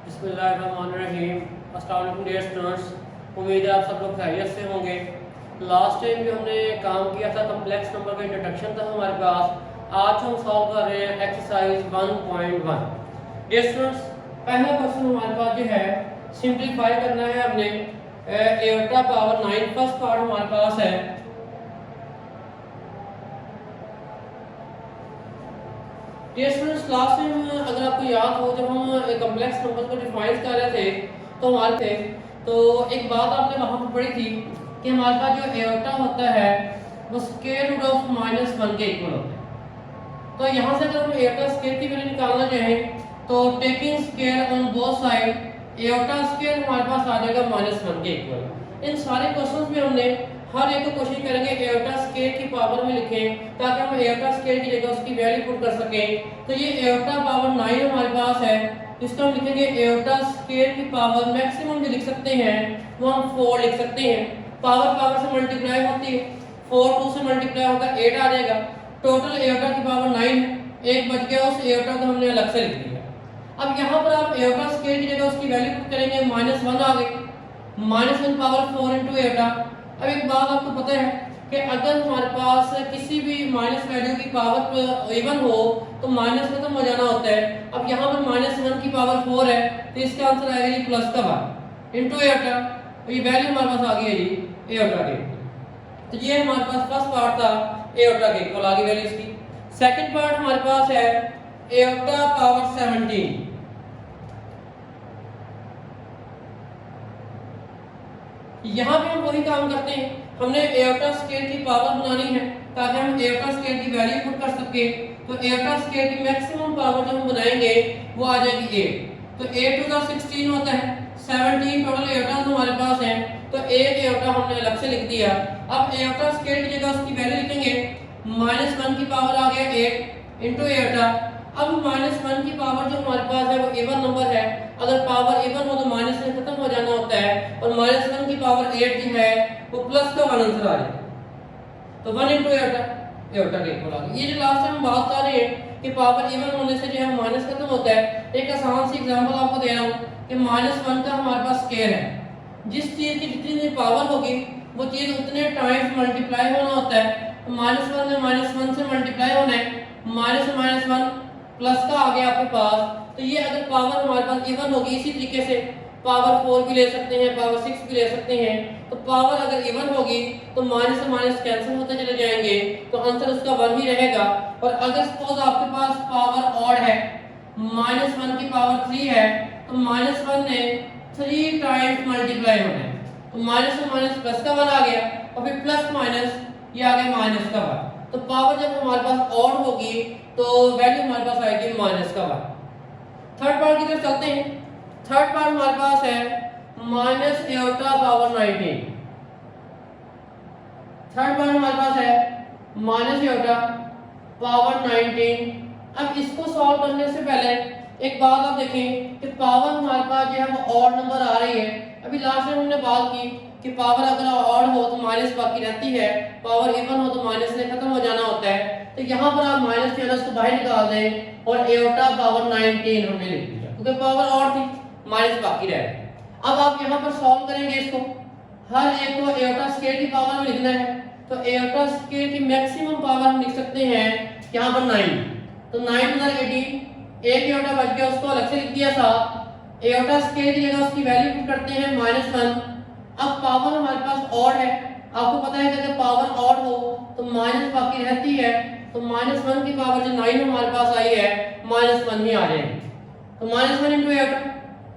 बिस्मिल्लाहिर्रहमानिर्रहीम। अस्सलाम वालेकुम डियर स्टूडेंट्स, उम्मीद है आप सब लोग खैरियत से होंगे। लास्ट टाइम भी हमने काम किया था, कम्प्लेक्स नंबर का इंट्रोडक्शन था हमारे पास। आज हम सॉल्व कर रहे हैं एक्सरसाइज 1.1। डियर स्टूडेंट्स, पहला क्वेश्चन हमारे पास जो है सिंप्लीफाई करना है हमने। एटा पावर 9 फर्स्ट पार्ट हमारे पास है। डियर स्टूडेंट्स, क्लास में अगर आपको याद हो जब हम कॉम्प्लेक्स नंबर को डिफाइन कर रहे थे तो एक बात आपने वहां पर पढ़ी थी कि हमारे पास जो एटा होता है वो स्क्वायर रूट ऑफ -1 के इक्वल होता है। तो यहाँ से अगर हम एटा स्क्वायर की वैल्यू निकालना चाहें तो taking square on both side Etah square हमारे पास आ जाएगा -1 के इक्वल। इन सारे क्वेश्चंस में हमने हर एक को कोशिश करेंगे एटा स्क्वायर की पावर में लिखें ताकि हम एटा स्क्वायर की जगह उसकी वैल्यू पुट कर सकें। तो ये एटा पावर 9 हमारे पास है, इसको हम लिखेंगे एटा स्क्वायर की पावर मैक्सिमम जो लिख सकते हैं वो हम 4 लिख सकते हैं। पावर पावर से मल्टीप्लाई होती है, 4 2 से मल्टीप्लाई होकर 8 आ जाएगा। टोटल एटा की पावर 9 है, एक बच गया, उस एटा को हमने अलग से लिख दिया। अब यहाँ पर आप एटा स्क्वायर की जगह उसकी वैल्यू पुट करेंगे, -1 आ गई, -1 पावर 4 इंटू एटा। अब एक बात आपको पता है कि अगर हमारे पास किसी भी माइनस वैल्यू की पावर इवन हो तो माइनस खत्म हो जाना होता है। अब यहाँ पर -1 की पावर 4 है तो इसका आंसर आएगा जी प्लस का 1 इंटू एटा। तो ये वैल्यू हमारे पास आ गई है जी एटा के। तो ये हमारे पास फर्स्ट पार्ट था एटा के इक्वल, आ गई वैल्यू इसकी। सेकंड पार्ट हमारे पास है एटा पावर 17। यहाँ पे हम वही काम करते हैं, हमने एटा स्क्वायर की पावर बनानी है ताकि हम एटा स्क्वायर की वैल्यू पुट कर सके। तो एटा स्क्वायर की मैक्सिमम पावर जो हम बनाएंगे वो आ जाएगी 8। तो 8 टू द 16 होता है, 17 टोटल एटा हमारे पास है, तो एक एटा हमने अलग से लिख दिया। अब एटा स्क्वायर की जगह उसकी वैल्यू लिखेंगे, -1 की पावर आ गया 8 इंटू एटा। अब -1 की पावर जो हमारे पास है वो इवन नंबर है, अगर पावर इवन हो तो माइनस से खत्म हो जाना होता है, और -1 की पावर 8 जो है वो प्लस का 1 आंसर आ जाएगा। तो 1 इंटू एटा के इक्वल आ गया। ये जो लास्ट टाइम बात कर रहे हैं कि पावर इवन होने से जो है माइनस खत्म होता है, एक आसान सी एग्जांपल आपको दे रहा हूँ कि -1 का हमारे पास स्क्वायर है, जिस चीज की जितनी पावर होगी वो चीज उतने टाइम्स मल्टीप्लाई होना होता है। तो -1 में -1 से मल्टीप्लाई होना है, -1 प्लस का आ गया आपके पास। तो ये अगर पावर हमारे पास इवन होगी, इसी तरीके से पावर 4 भी ले सकते हैं, पावर 6 भी ले सकते हैं। तो पावर अगर इवन होगी तो माइनस से माइनस कैंसिल होते चले जाएंगे, तो आंसर उसका 1 ही रहेगा। और अगर सपोज आपके पास पावर ऑड है, -1 की पावर 3 है, तो -1 ने 3 टाइम्स मल्टीप्लाई होना है, तो माइनस से माइनस प्लस का 1 आ गया, और फिर प्लस माइनस ये आ गया माइनस का 1। तो पावर जब हमारे पास ऑड होगी तो वैल्यू हमारे पास आएगी माइनस का 1। थर्ड पार्ट की तरफ चलते हैं। थर्ड पार्ट हमारे पास है माइनस एटा पावर 19। थर्ड पार्ट हमारे पास है माइनस एटा पावर 19। अब इसको सॉल्व करने से पहले एक बात आप देखें कि पावर हमारे पास जो है वो ऑड नंबर आ रही है। अभी लास्ट में हमने बात की कि पावर अगर ऑड हो तो माइनस बाकी रहती है, पावर इवन हो तो माइनस से खत्म हो जाना होता है। तो यहाँ पर आप माइनस के को बाहर निकाल दें और एटा पावर 19 हमने लिख दिया, क्योंकि पावर ऑड थी, माइनस बाकी रह गया। अब आप यहाँ पर सॉल्व करेंगे इसको, हर एक को एटा स्क्वायर की पावर में लिखना है। तो एटा स्क्वायर की मैक्सिमम पावर हम लिख सकते हैं यहाँ पर 9। तो 9 × 18, एक एटा बच गया, उसको अलग से लिख दिया था। एटा स्क्वायर की जगह उसकी वैल्यू पुट करते हैं -1। अब पावर हमारे पास ऑड है, आपको पता है कि अगर पावर ऑड हो तो माइनस बाकी रहती है, तो -1 की पावर जो 9 हमारे पास आई है -1 ही आ जाएगी। तो -1 इंटू एटा,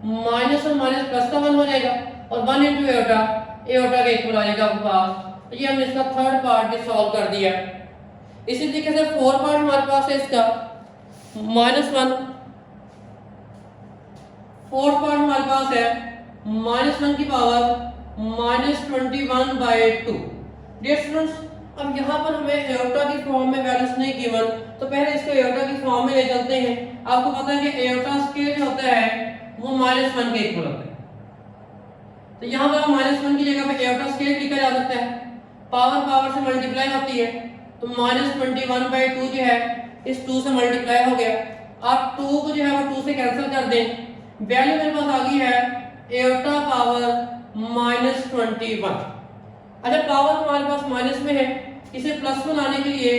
माइनस और माइनस प्लस का 1 हो जाएगा, और 1 इंटू एटा के इक्वल आ जाएगा आपके पास। तो ये हमने इसका थर्ड पार्ट भी सॉल्व कर दिया। इसी तरीके से फोर्थ पार्ट हमारे पास है इसका -1। फोर्थ पार्ट हमारे पास है -1 की पावर -21/2। डियर स्टूडेंट्स, अब यहाँ पर हमें एटा की फॉर्म में वैल्यूज नहीं गिवन, तो पहले इसको एटा की फॉर्म में ले चलते हैं। आपको पता है कि एटा स्क्वायर जो होता है वो -1 के इक्वल होता है। तो यहाँ पर -1 की जगह पे एटा स्क्वायर लिखा जा सकता है, पावर पावर से मल्टीप्लाई होती है, तो -21/2 जो है इस 2 से मल्टीप्लाई हो गया। आप 2 को जो है वो 2 से कैंसिल कर दें, वैल्यू मेरे पास आ गई है एटा पावर -21। अच्छा पावर हमारे पास माइनस में है, इसे प्लस में लाने के लिए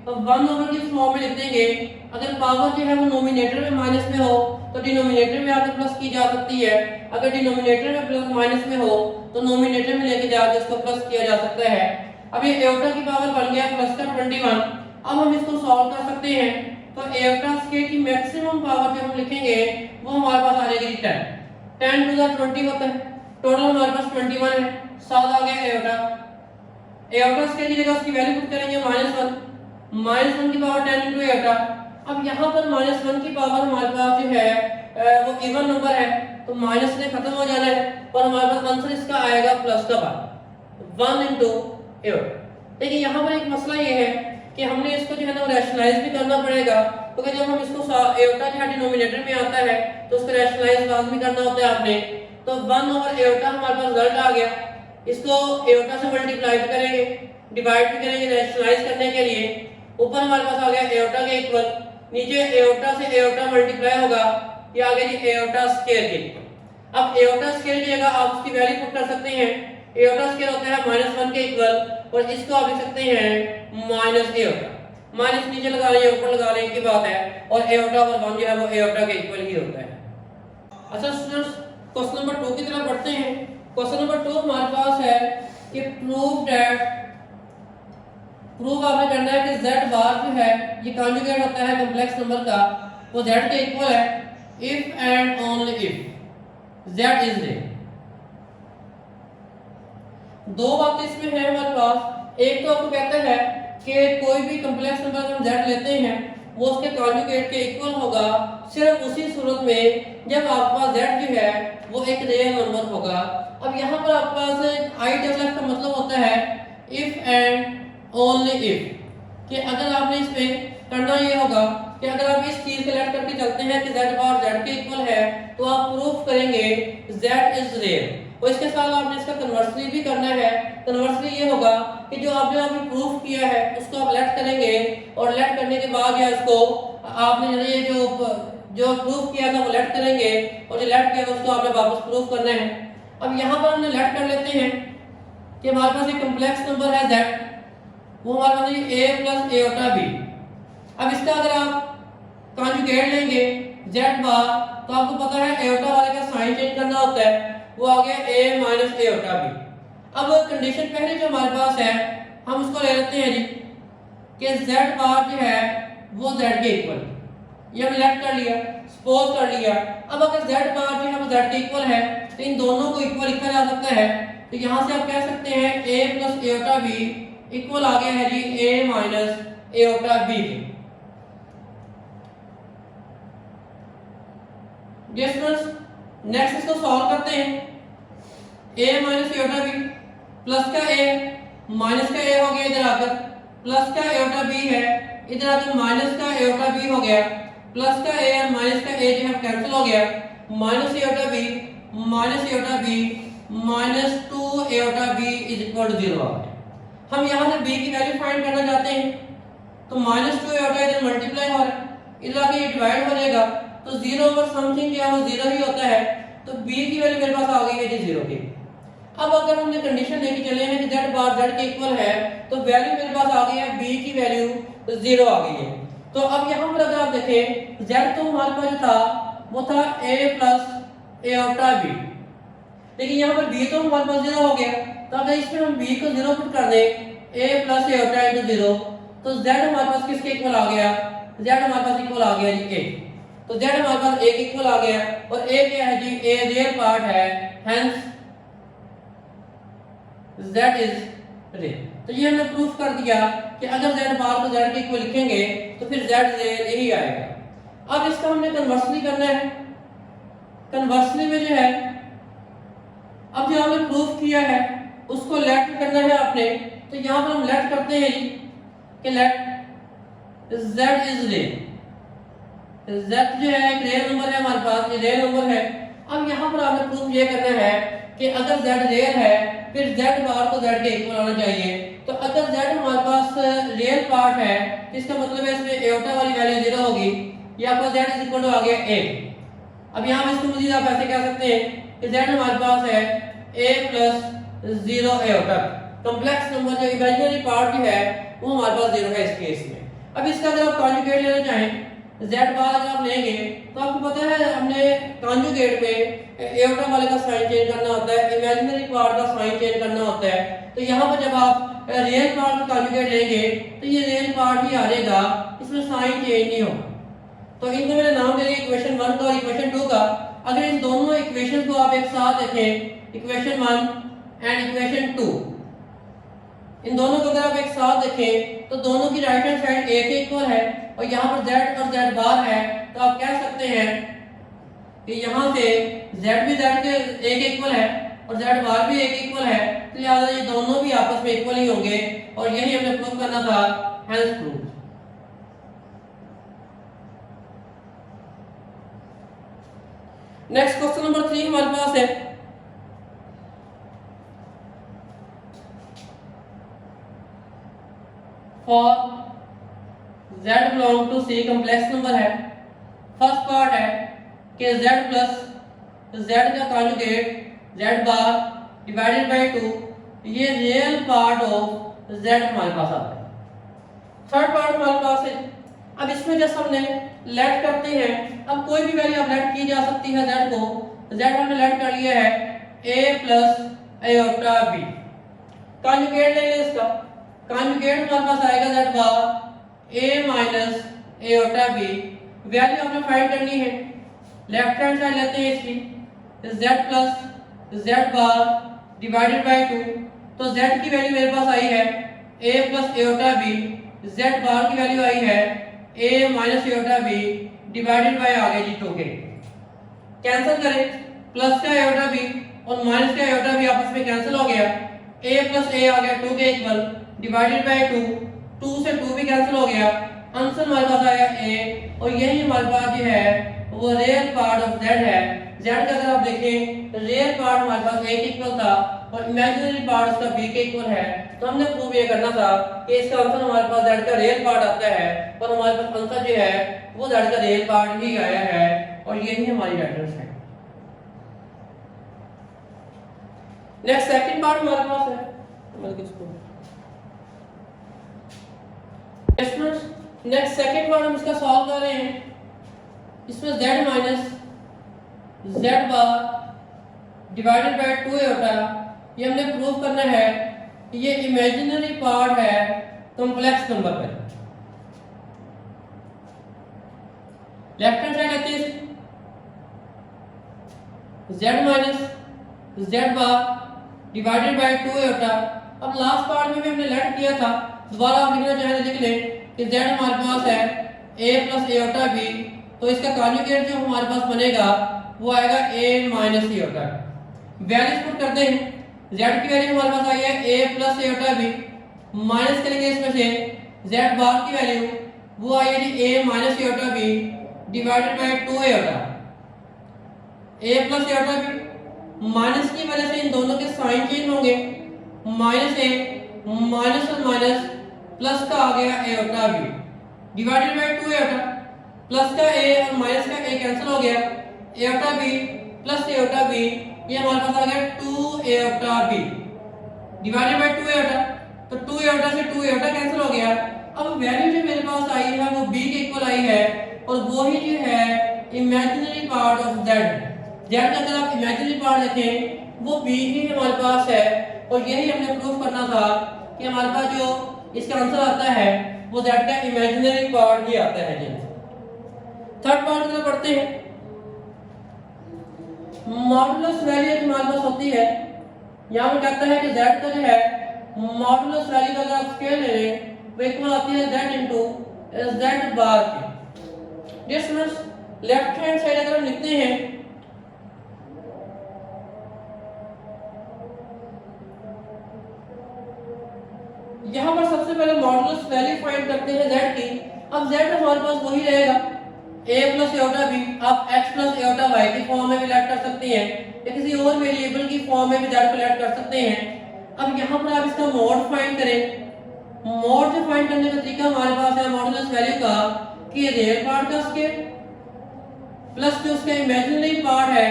1 ओवर की फॉर्म में लिख देंगे। अगर पावर जो है वो नोमिनेटर में माइनस में हो तो डिनोमिनेटर में आकर प्लस की जा सकती है, अगर डिनोमिनेटर में प्लस माइनस में हो तो नोमिनेटर में लेके जाकर इसको प्लस किया जा सकता है। अब ये एटा की पावर बन गया प्लस का 21। अब हम इसको सॉल्व कर सकते हैं, तो एटा स्क्वायर की मैक्सिमम पावर जो हम लिखेंगे वो हमारे पास आ जाएगी 10। 10 टू द 20 होता है, टोटल हमारे पास 21 है, 7 आ गया एटा। एटा स्क्वायर की जगह उसकी वैल्यू पुट करेंगे -1, -1 की पावर 10 इनटू एटा। अब यहाँ पर -1 की पावर हमारे पास जो है वो इवन नंबर है, तो माइनस से खत्म हो जाना है और हमारे पास आंसर इसका आएगा प्लस का 1 इनटू एटा। देखिए यहाँ पर एक मसला ये है कि हमने इसको जो है ना रैशनलाइज भी करना पड़ेगा, क्योंकि जब हम इसको एटा जो है डिनोमिनेटर में आता है तो उसको रैशनलाइज लाजमी करना होता है आपने। तो 1 ओवर एटा हमारे पास रिजल्ट आ गया, इसको एटा से मल्टीप्लाई करेंगे, डिवाइड भी करेंगे रैशनलाइज करने के लिए। ऊपर हमारे पास आ गया एटा के इक्वल, नीचे एटा से एटा मल्टीप्लाई होगा, ये आ गया जी एटा स्क्वायर के इक्वल। अब एटा स्क्वायर की जगह आप उसकी वैल्यू पुट कर सकते हैं, एटा स्क्वायर होता है -1 के इक्वल, और इसको आप लिख सकते हैं माइनस एटा। माइनस नीचे लगा लें ऊपर लगा लें की बात है, और एटा और 1 जो है वो एटा के इक्वल ही होता है। अच्छा स्टूडेंट्स क्वेश्चन नंबर 2 की तरफ बढ़ते हैं। क्वेश्चन नंबर 2 हमारे पास है कि प्रूव आपने करना है कि z बार जो है ये कॉन्जुगेट होता है कॉम्प्लेक्स नंबर का, वो z के इक्वल है if and only if z is real. दो बातें इसमें है हमारे पास। एक तो आपको कहता है कि कोई भी कॉम्प्लेक्स नंबर हम z लेते हैं वो उसके कॉन्जुगेट के इक्वल होगा सिर्फ उसी सूरत में जब आपके पास z जो है वो एक रियल नंबर होगा। अब यहाँ पर आपके पास आई डबल एफ का मतलब होता है इफ एंड ओनली इफ, कि अगर आपने इसमें करना ये होगा कि अगर आप इस चीज को लेट करके चलते हैं कि z बार z के इक्वल है तो आप प्रूफ करेंगे z इज रियल, और इसके साथ आपने इसका कन्वर्सली भी करना है। कन्वर्सली ये होगा कि जो आपने अभी प्रूफ किया है उसको आप लेट करेंगे, और लेट करने के बाद या इसको आपने ये जो प्रूफ किया था वो लेट करेंगे, और जो लेट किया था उसको आपने वापस प्रूफ करना है। अब यहाँ पर हमने लेट कर लेते हैं कि हमारे पास एक कॉम्प्लेक्स नंबर है z, वो हमारे पास a प्लस एटा b। अब इसका अगर आप कॉन्जुगेट लेंगे z बार तो आपको पता है एटा वाले का साइन चेंज करना होता है, वो आ गया a माइनस एटा b। अब कंडीशन पहले जो हमारे पास है हम उसको ले लेते हैं जी कि z बार जो है वो z के इक्वल, ये हमने लेट कर लिया, सपोज कर लिया। अब अगर z बार जो है वो z के इक्वल है तो इन दोनों को इक्वल लिखा जा सकता है, तो यहाँ से आप कह सकते हैं a plus iota b equal आ गया है जी a माइनस एटा b के। नेक्स्ट इसको सॉल्व करते हैं। a minus Etah b plus का a माइनस का a हो गया, इधर आकर प्लस का एटा b है, इधर आकर माइनस का एटा b हो गया, प्लस का a और माइनस का a जो है कैंसिल हो गया, minus Etah b minus Etah b minus 2 Etah b is equal to 0 आ गया। हम यहाँ से b की वैल्यू फाइंड करना चाहते हैं, तो -2 एटा इधर मल्टीप्लाई हो रहा है, इधर आके ये डिवाइड हो जाएगा, तो 0 ओवर समथिंग जो है वो 0 ही होता है, तो b की वैल्यू मेरे पास आ गई है जी 0 की। अब अगर हमने कंडीशन लेके चले हैं कि z बार z के इक्वल है, तो वैल्यू मेरे पास आ गई है b की वैल्यू 0 आ गई है। तो अब यहाँ पर अगर आप देखें z तो हमारे पास जो था वो था a प्लस एटा b, लेकिन यहाँ पर b तो हमारे पास 0 हो गया, तो अगर इसमें हम b को 0 पुट कर दें a प्लस एटा इंटू 0, तो z हमारे पास किसके इक्वल आ गया, z हमारे पास इक्वल आ गया जी a। तो z हमारे पास a के इक्वल आ गया, और a क्या है जी, a रियल पार्ट है, हेंस z इज रियल। तो ये हमने प्रूफ कर दिया कि अगर z बार को z के इक्वल लिखेंगे तो फिर z रियल ही आएगा। अब इसका हमने कन्वर्सली करना है। कन्वर्सली में जो है अब जो हमने प्रूफ किया है उसको लेट करना है आपने, तो यहाँ पर हम लेट करते हैं कि let z is real. z जो है एक रियल नंबर है हमारे पास, ये रियल नंबर है। अब यहाँ पर आपने प्रूफ ये करना है कि अगर z रियल है फिर z बार को z के इक्वल आना चाहिए। तो अगर z हमारे पास रियल पार्ट है इसका मतलब है इसमें एटा वाली वैल्यू 0 होगी, या आपका z इज इक्वल टू आ गया a। अब यहाँ इसको मजीद आप ऐसे कह सकते हैं कि z हमारे पास है a plus 0 aorta. Complex number जो इमेजिनरी पार्ट जो है वो हमारे पास 0 है इस केस में। अब इसका अगर आप कॉन्जुगेट लेना चाहें z बार अगर आप लेंगे तो आपको पता है हमने कॉन्जुगेट में एओटा वाले का साइन चेंज करना होता है, इमेजिनरी पार्ट का साइन चेंज करना होता है। तो यहाँ पर जब आप रियल पार्ट का कॉन्जुगेट लेंगे तो ये रियल पार्ट ही आ जाएगा, इसमें साइन चेंज नहीं होगा। तो इनको मैंने नाम दे दिया इक्वेशन 1 का और इक्वेशन 2 का। अगर इन दोनों इक्वेशन को आप एक साथ देखें, इक्वेशन 1 एंड इक्वेशन 2, इन दोनों को अगर आप एक साथ देखें तो दोनों की राइट हैंड साइड a के इक्वल है और यहाँ पर z और z बार है। तो आप कह सकते हैं कि यहाँ से z भी z के a के इक्वल है और z बार भी a के इक्वल है, तो लिहाजा ये दोनों भी आपस में इक्वल ही होंगे और यही हमने प्रूव करना था, hence prove. Next question number 3 हमारे पास है for z belong to C complex number है। फर्स्ट पार्ट है कि z प्लस z का conjugate z bar divided by 2, ये रियल पार्ट ऑफ z हमारे पास आता है। थर्ड पार्ट हमारे पास है, अब इसमें जैसे हमने लेट करते हैं, अब कोई भी वैल्यू आप लेट की जा सकती है z को। z हमने लेट कर लिया है a plus aorta b। Conjugate ले लें इसका, कॉन्जुगेट हमारे पास आएगा z bar a minus aorta b। Value आपने फाइंड करनी है, लेफ्ट हैंड साइड लेते हैं इसकी, z plus z bar divided by 2। तो z की वैल्यू मेरे पास आई है a plus aorta b, z बार की वैल्यू आई है a minus aorta b divided by आगे जी 2 के। कैंसिल करें, प्लस का एओटा b और माइनस का एओटा b आपस में कैंसिल हो गया, a प्लस a आ गया 2 के इक्वल डिवाइडेड बाय 2, 2 से 2 भी कैंसिल हो गया, आंसर हमारे पास आया a और यही हमारे पास जो है वो रियल पार्ट ऑफ z है। z का अगर आप देखें रियल पार्ट हमारे पास a के इक्वल था और इमेजिनरी पार्ट उसका b के इक्वल है। तो हमने प्रूव ये करना था कि इसका आंसर हमारे पास z का रियल पार्ट आता है और हमारे पास आंसर जो है वो z का रियल पार्ट ही आया है और यही हमारी रेफरेंस है। नेक्स्ट सेकंड पार्ट हमारे पास है, नेक्स्ट सेकंड पार्ट हम इसका सॉल्व कर रहे हैं। इसमें z minus z bar divided by 2 होता है, ये हमने प्रूव करना है कि ये इमेजिनरी पार्ट है कॉम्प्लेक्स नंबर पे। लेफ्ट हैंड साइड लेते हैं z minus z bar divided by 2 होता। अब लास्ट पार्ट में भी हमने लेट किया था, दोबारा आप लिखना चाहें तो लिख लें कि z हमारे पास है a प्लस एओटा b। तो इसका कॉन्जुगेट जो हमारे पास बनेगा वो आएगा a minus aorta. Values put करते हैं, z की वैल्यू हमारे पास आई है a plus aorta b, minus करेंगे इसमें से z बार की वैल्यू वो आई है जी a minus aorta b divided by 2 aorta. a plus aorta b minus की वजह से इन दोनों के साइन चेंज होंगे, माइनस a माइनस और माइनस प्लस का आ गया aorta b divided by 2 aorta. Plus का a और माइनस का a कैंसिल हो गया, aorta b plus aorta b ये हमारे पास आ गया 2 aorta b divided by 2 aorta. तो 2 एओटा से 2 एओटा कैंसिल हो गया। अब वैल्यू जो मेरे पास आई है वो b के इक्वल आई है और वो ही जो है imaginary part of z। z का अगर आप इमेजिनरी पार्ट देखें वो b ही हमारे पास है और यही हमने प्रूफ करना था कि हमारे पास जो इसका आंसर आता है वो z का इमेजिनरी पार्ट ही आता है जी। थर्ड पार्ट में पढ़ते हैं, मॉडुलस वैल्यू हमारे पास होती है, यहाँ पर कहता है कि z का जो है मॉडुलस वैल्यू का अगर आप स्केल ले लें वो इक्वल आती है z इनटू z बार की। Dear students, left hand side अगर हम लिखते हैं यहाँ पर सबसे पहले मॉडुलस वैल्यू फाइंड करते हैं z की। अब z हमारे पास वही रहेगा a प्लस एओटा b, आप x प्लस एओटा y की फॉर्म में भी लेट कर सकते हैं या किसी और वेरिएबल की फॉर्म में भी z को लेट कर सकते हैं। अब यहाँ पर आप इसका मॉड फाइंड करें। मॉड से फाइंड करने का तरीका हमारे पास है मॉडुलस वैल्यू का कि रियल पार्ट का स्केल प्लस जो उसका इमेजिनरी पार्ट है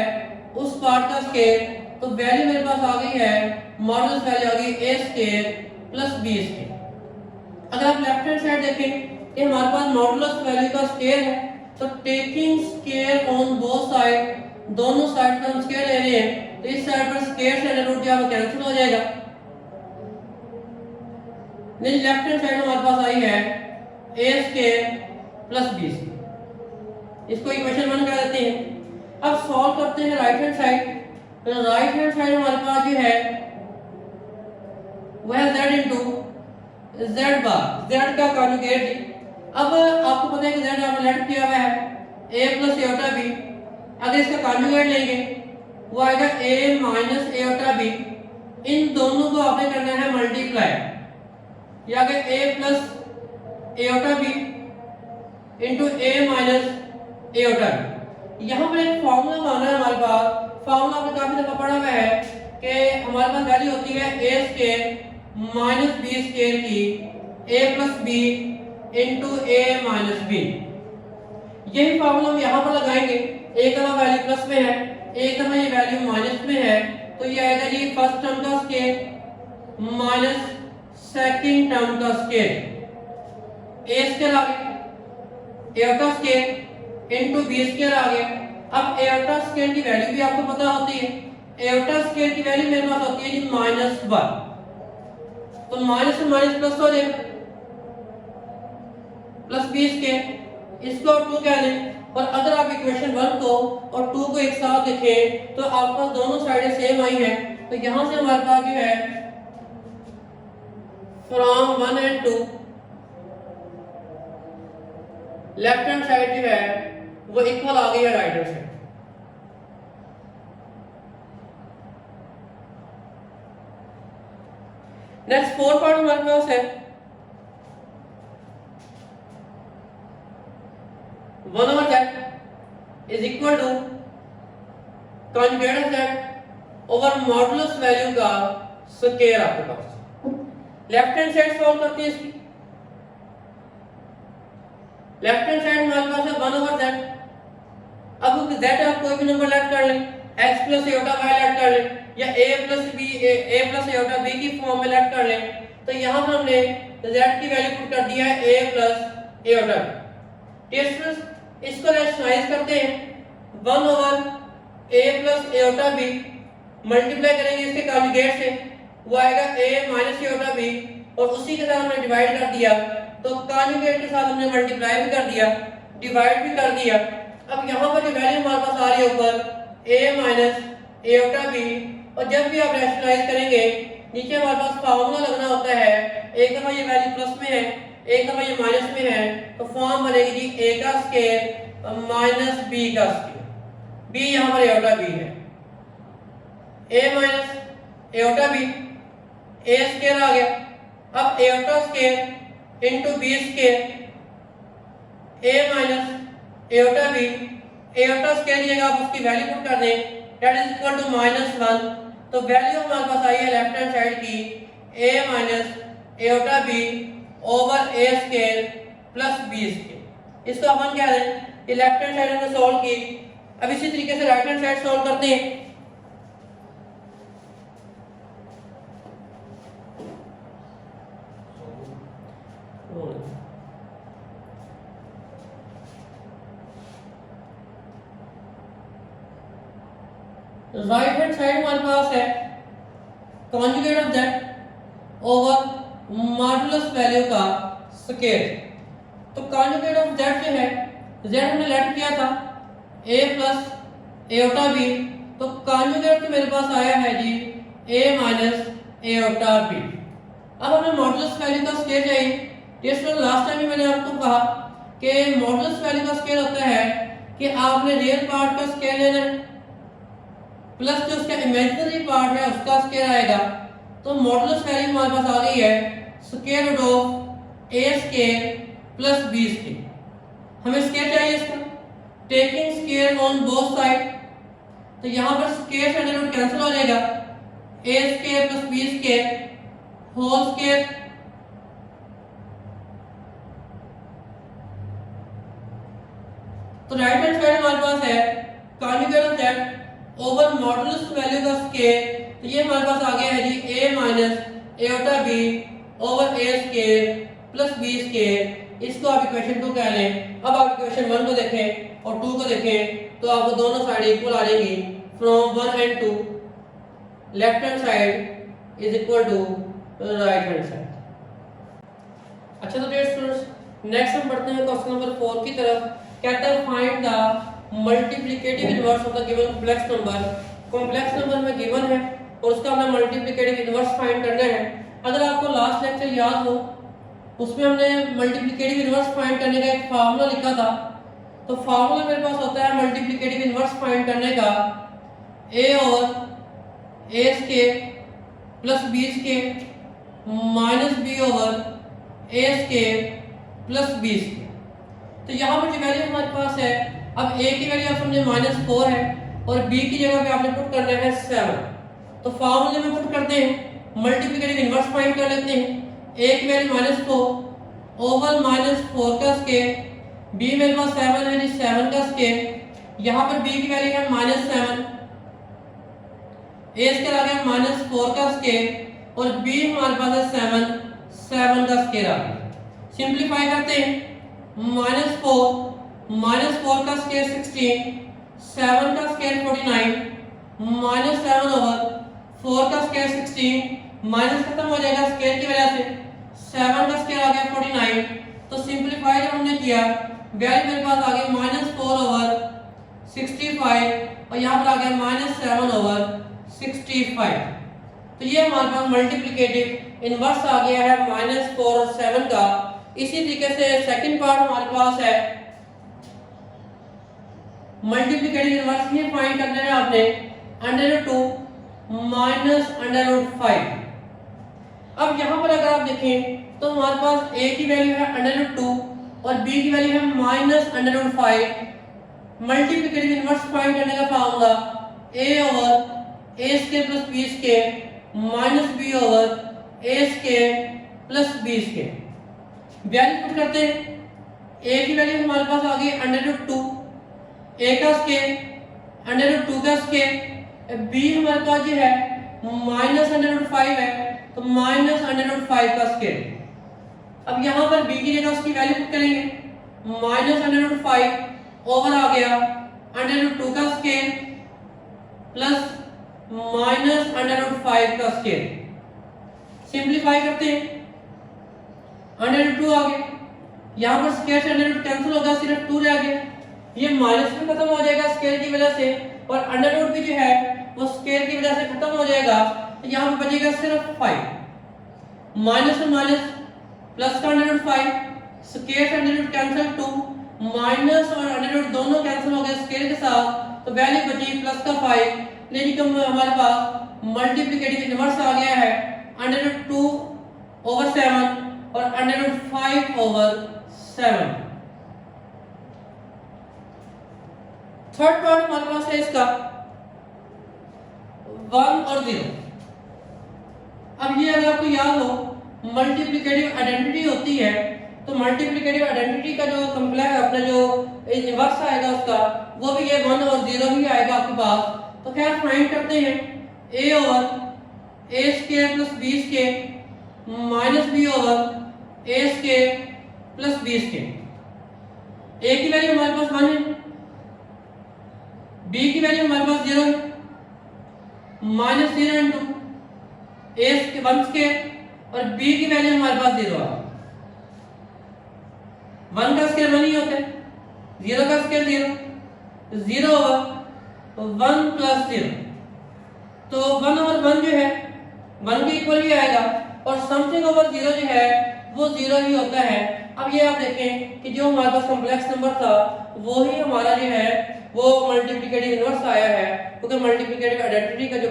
उस पार्ट का स्केयर, तो वैल्यू मेरे पास आ गई है, मॉडुलस वैल्यू आ गई a square plus b square. अगर आप लेफ्ट हैंड साइड देखें कि हमारे पास मॉडुलस वैल्यू का स्केयर है, तो taking square on both side, दोनों साइड पर हम स्केयर ले रहे हैं, तो इस साइड पर स्केयर से अंडर रूट जो है कैंसिल हो जाएगा। नहीं, लेफ्ट हैंड साइड हमारे पास आई है a square plus b square, इसको इक्वेशन 1 कह देते हैं। अब सॉल्व करते हैं राइट हैंड साइड। तो राइट हैंड साइड हमारे पास जो है वह z इनटू z बार, z का कॉन्जुगेट है। अब आपको पता है कि z आपने लेट किया हुआ है a प्लस एटा b, अगर इसका कॉन्जुगेट लेंगे वो आएगा a माइनस एटा b, इन दोनों को आपने करना है मल्टीप्लाई, या आगे a plus iota b into a minus Etah b। यहाँ पर एक फॉर्मूला माना है हमारे पास, फॉर्मूला आपने काफी दफा पढ़ा हुआ है कि हमारे पास वैल्यू होती है a square minus b square की a plus b into a minus b। यही फॉर्मूला हम यहाँ पर लगाएंगे। एक दफा वैल्यू प्लस में है, एक दफा ये वैल्यू माइनस में है, तो ये आएगा जी फर्स्ट टर्म का स्क्वायर माइनस सेकंड टर्म का स्क्वायर, a स्क्वायर आ गया, एटा स्क्वायर इंटू b स्क्वायर आ गया। अब एटा स्क्वायर की वैल्यू भी आपको पता होती है, एटा स्क्वायर की वैल्यू मेरे पास होती है जी -1, तो माइनस से माइनस प्लस हो जाएगा, प्लस b स्क्वायर, इसको 2 कह दें। और अगर आप इक्वेशन 1 को और 2 को एक साथ लिखें तो आपके पास दोनों साइडें सेम आई हैं, तो यहां से हमारे पास जो है from 1 and 2 left hand side जो है वो इक्वल आ गई है right hand side. Next 4 part हमारे पास है 1 over z is equal to conjugate of z over modulus value का स्क्वायर आपके पास। लेफ्ट हैंड साइड सॉल्व करते हैं इसकी। लेफ्ट हैंड साइड हमारे पास है 1 over z। अब z आप कोई भी नंबर लेट कर लें, x plus iota y late कर लें, या a plus b a plus iota b की फॉर्म में लेट कर लें, तो यहाँ पर हमने z की वैल्यू पुट कर दिया है a plus iota b। Testers इसको रैशनलाइज करते हैं, 1 over a plus iota b multiply करेंगे इसके कॉन्जुगेट से, वो आएगा a माइनस एटा b, और उसी के साथ हमने डिवाइड कर दिया, तो कॉन्जुगेट के साथ हमने मल्टीप्लाई भी कर दिया, डिवाइड भी कर दिया। अब यहाँ पर जो वैल्यू हमारे पास आ रही है ऊपर a माइनस एटा b, और जब भी आप रैशनलाइज करेंगे नीचे हमारे पास फार्मूला लगना होता है, एक दफा ये वैल्यू प्लस में है, एक दफा ये माइनस में है, तो फॉर्म बनेगी जी a का स्क्वायर माइनस b का स्क्वायर, b यहाँ पर एटा b है, a minus Etah b, a square आ गया। अब एटा square into b square, a minus Etah b, Etah square की जगह आप उसकी वैल्यू पुट कर दें, दैट इज इक्वल टू -1, तो वैल्यू हमारे पास आई है लेफ्ट हैंड साइड की a minus Etah b over a square plus b square. इसको अपन क्या है, ये लेफ्ट हैंड साइड हमने सॉल्व की। अब इसी तरीके से राइट हैंड साइड सॉल्व करते हैं। राइट हैंड साइड हमारे पास है conjugate of z over modulus value का स्क्वायर। तो कॉन्जुगेट ऑफ z जो है, z हमने लेट किया था a प्लस एटा b, तो कॉन्जुगेट तो मेरे पास आया है जी a माइनस एटा b। अब हमें मॉडुलस वैल्यू का स्क्वायर चाहिए। टेस्ट में लास्ट टाइम भी मैंने आपको कहा कि मॉडुलस वैल्यू का स्क्वायर होता है कि आपने रियल पार्ट का स्क्वायर लेना है प्लस जो उसका इमेजिनरी पार्ट है उसका स्क्वायर आएगा। तो मॉडुलस वैल्यू हमारे पास आ गई है square root of a square plus b square. हमें स्क्वायर चाहिए इसका, taking square on both side, तो यहाँ पर स्क्वायर से अंडर रूट कैंसिल हो जाएगा, a square plus b square whole square, तो राइट हैंड साइड हमारे पास है ओवर मॉडुलस वैल्यू का स्केयर, तो ये हमारे पास आ गया है जी a minus iota b over a square plus b square. इसको आप इक्वेशन 2 कह लें। अब आप इक्वेशन 1 को देखें और 2 को देखें तो आपको दोनों साइड इक्वल आ जाएंगी। From 1 and 2 left hand side is equal to right hand side. अच्छा तो डियर स्टूडेंट्स, नेक्स्ट हम पढ़ते हैं क्वेश्चन नंबर 4 की तरफ। कहता है find the multiplicative inverse of the given complex number. Complex number में गिवन है और उसका हमें मल्टीप्लिकेटिव इनवर्स फाइंड करना है। अगर आपको लास्ट लेक्चर याद हो, उसमें हमने मल्टीप्लिकेटिव इनवर्स फाइंड करने का एक फार्मूला लिखा था। तो फार्मूला मेरे पास होता है मल्टीप्लिकेटिव इनवर्स फाइंड करने का a over a square plus b square minus b over a square plus b square. तो यहाँ पर जो वैल्यू हमारे पास है, अब a की वैल्यू आपने -4 है और b की जगह पे आपने पुट करना है 7। तो फार्मूले में पुट करते हैं, मल्टीप्लिकेटिव इनवर्स फाइंड कर लेते हैं। a की वैल्यू -4 ओवर -4 का स्क्वायर, b मेरे पास 7 है जी 7 का स्क्वायर। यहाँ पर b की वैल्यू है -7, a स्क्वायर आ गया -4 का स्क्वायर और b हमारे पास है 7 का स्क्वायर आ गया। सिंपलीफाई करते हैं, -4 का स्क्वायर 16, 7 का स्क्वायर 49, -7 ओवर 4 का स्क्वायर 16, माइनस खत्म हो जाएगा स्क्वायर की वजह से, 7 का स्क्वायर आ गया 49। तो सिंपलीफाई जब हमने किया, वैल्यू मेरे पास आ गई -4 ओवर 65 और यहाँ पर आ गया -7 ओवर 65। तो ये हमारे पास मल्टीप्लिकेटिव इनवर्स आ गया है -4 और 7 का। इसी तरीके से सेकंड पार्ट हमारे पास है मल्टीप्लिकेटिव इनवर्स ये फाइंड करना है आपने √2 माइनस √5। अब यहाँ पर अगर आप देखें तो हमारे पास a की वैल्यू है √2 और b की वैल्यू है -√5। मल्टीप्लिकेटिव इनवर्स फाइंड करने का formula a over a square plus b square minus b over a square plus b square. Value put करते हैं, a की वैल्यू हमारे पास आ गई √2, a का स्क्वायर √2 का स्क्वायर, b हमारे पास जो है -√5 है तो -√5 का स्क्वायर। अब यहाँ पर b की जगह उसकी वैल्यू पुट करेंगे, -√5 ओवर आ गया √2 का स्क्वायर प्लस -√5 का स्क्वायर। सिंपलीफाई करते हैं, √2 आ गया, यहाँ पर स्क्वायर से √2 कैंसिल होगा, सिर्फ 2 रह गया। ये माइनस में खत्म हो जाएगा स्क्वायर की वजह से और √2 भी जो है वो स्क्वायर की वजह से खत्म हो जाएगा। तो यहाँ पर बचेगा सिर्फ 5, माइनस और माइनस प्लस का √5, स्क्वायर से √2 कैंसिल 2, माइनस और √2 दोनों कैंसिल हो गए स्क्वायर के साथ, तो वैल्यू बची प्लस का 5। लेकिन हमारे पास मल्टीप्लिकेटिव इनवर्स आ गया है √2 ओवर 7 और √5 ओवर 7। थर्ड पार्ट हमारे पास है इसका 1 और 0। अब ये अगर आपको याद हो, मल्टीप्लिकेटिव आइडेंटिटी होती है, तो मल्टीप्लिकेटिव आइडेंटिटी का जो कॉम्प्लेक्स अपना जो इनवर्स आएगा उसका, वो भी ये 1 और 0 ही आएगा आपके पास। तो खैर फाइंड करते हैं, a over a square plus b square minus b over a square plus b square. a की वैल्यू हमारे पास 1 है, b की वैल्यू हमारे पास 0 है, -0 इंटू a स्क्वायर 1 स्क्वायर और b की वैल्यू हमारे पास 0 है। 1 का स्क्वायर 1 ही होता है, 0 का स्क्वायर 0, 0 ओवर 1 प्लस 0। तो 1 ओवर 1 जो है 1 के इक्वल ही आएगा और समथिंग ओवर 0 जो है वो 0 ही होता है। अब ये आप देखें कि जो हमारे पास कॉम्प्लेक्स नंबर था वो ही हमारा जो है वो मल्टीप्लिकेटिव इनवर्स आया है, क्योंकि मल्टीप्लिकेटिव आइडेंटिटी का जो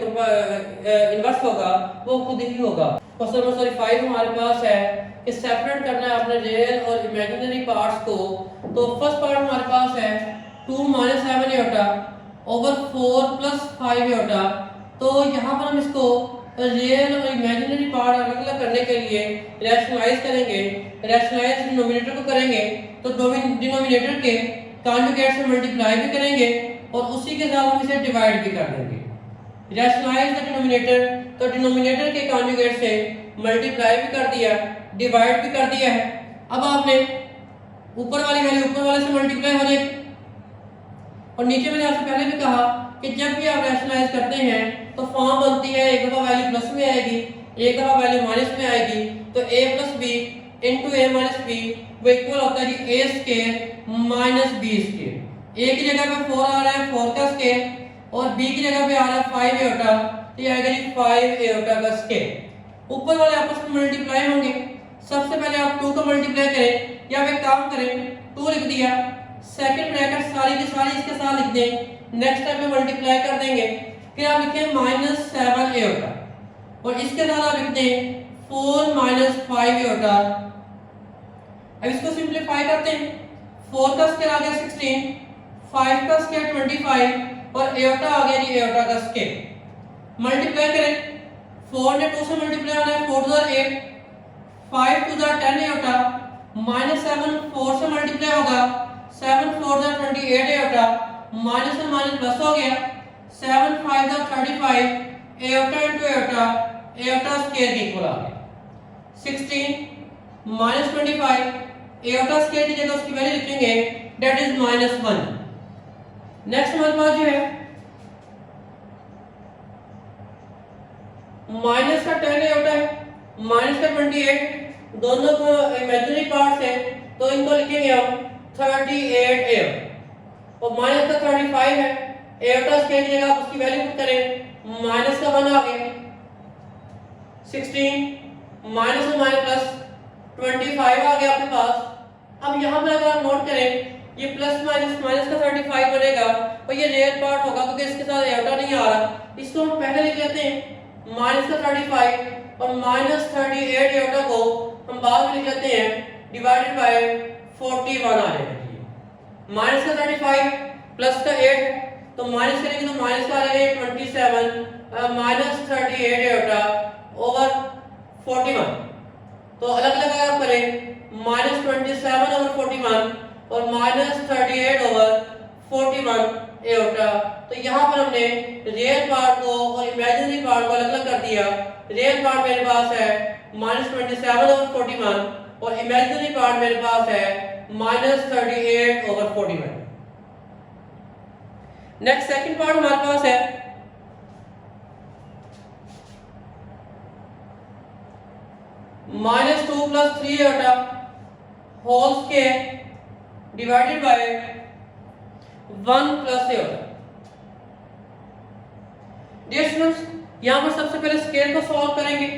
इनवर्स होगा वो खुद ही होगा। क्वेश्चन नंबर 5 हमारे पास है कि सेपरेट करना है अपने रियल और इमेजिनरी पार्ट्स को। तो फर्स्ट पार्ट हमारे पास है 2 - 7 आयोटा ओवर 4 प्लस 5 आयोटा। तो यहाँ पर हम इसको रियल और इमेजिनरी पार्ट अलग अलग करने के लिए रैशनलाइज करेंगे। रैशनलाइज डिनोमिनेटर को करेंगे तो डिनोमिनेटर के कॉन्जुगेट से मल्टीप्लाई भी करेंगे और उसी के साथ हम इसे डिवाइड भी कर देंगे। रैशनलाइज द डिनोमिनेटर, तो डिनोमिनेटर के कॉन्जुगेट से मल्टीप्लाई भी कर दिया, डिवाइड भी कर दिया है। अब आपने ऊपर वाली वैल्यू ऊपर वाले से मल्टीप्लाई हो जाएगी, और नीचे मैंने आपसे पहले भी कहा कि जब भी आप रैशनलाइज करते हैं तो फॉर्म बनती है, एक दफा वैल्यू प्लस में आएगी, एक दफा वैल्यू माइनस में आएगी, तो a plus b into a minus b वो इक्वल होता है जी a square minus b square. a की जगह पे 4 आ रहा है 4 का स्क्वायर, और b की जगह पे आ रहा है 5 एटा, तो ये आएगा जी 5 एटा का स्क्वायर। ऊपर वाले आपस में मल्टीप्लाई होंगे। सबसे पहले आप 2 को मल्टीप्लाई करें, या फिर काम करें 2 लिख दिया, सेकंड ब्रैकेट सारी की सारी इसके साथ लिख दें, नेक्स्ट टाइम में मल्टीप्लाई कर देंगे, फिर आप लिखें -7 एटा, और इसके साथ आप लिख दें 4 5 एटा। अब इसको सिंपलीफाई करते हैं, 4 का स्क्वायर आ गया 16, 5 का स्क्वायर 25, और एटा आ गया जी एटा का स्क्वायर। मल्टीप्लाई करें, 4 ने 2 से मल्टीप्लाई होना है, 4 2 8, 5 2 10 एटा, -7 4 से मल्टीप्लाई होगा, 7 4 28 एटा, माइनस से माइनस प्लस हो गया, 7 5 35 एटा इंटू एटा, एटा स्क्वायर की इक्वल आ गया 16 -25, एटा स्क्वायर की जगह उसकी वैल्यू लिखेंगे, दैट इज -1। नेक्स्ट हमारे पास जो है माइनस का 10 एटा है, माइनस का 28, दोनों को इमेजिनरी पार्ट्स है, तो इनको लिखेंगे हम 38 एटा, और माइनस का 35 है, एटा स्क्वायर की जगह आप उसकी वैल्यू पुट करें, माइनस का 1 आ गया, 16 माइनस और माइनस प्लस 25 आ गया आपके पास। अब यहाँ पर अगर आप नोट करें, ये प्लस माइनस माइनस का 35 बनेगा, और ये रियल पार्ट होगा क्योंकि इसके साथ एटा नहीं आ रहा, इसको हम पहले लिख लेते हैं माइनस का 35 और -38 एटा को हम बाद में लिख लेते हैं डिवाइडेड बाय 41 आ जाएगा। माइनस का 35 प्लस का 8, तो माइनस करेंगे तो माइनस का आ जाएगा 27 -38 एटा ओवर 41, तो अलग अलग अगर करें -27 ओवर 41 और -38 ओवर 41 एटा, तो यहाँ पर हमने रियल पार्ट को और इमेजिनरी पार्ट को अलग अलग कर दिया। रियल पार्ट मेरे पास है -27 ओवर 41, और इमेजिनरी पार्ट मेरे पास है -38 ओवर 41। नेक्स्ट सेकंड पार्ट हमारे पास है -2 + 3 एटा whole square divided by 1 + Etah. Dear students, यहां पर सबसे पहले स्क्वायर को सॉल्व करेंगे।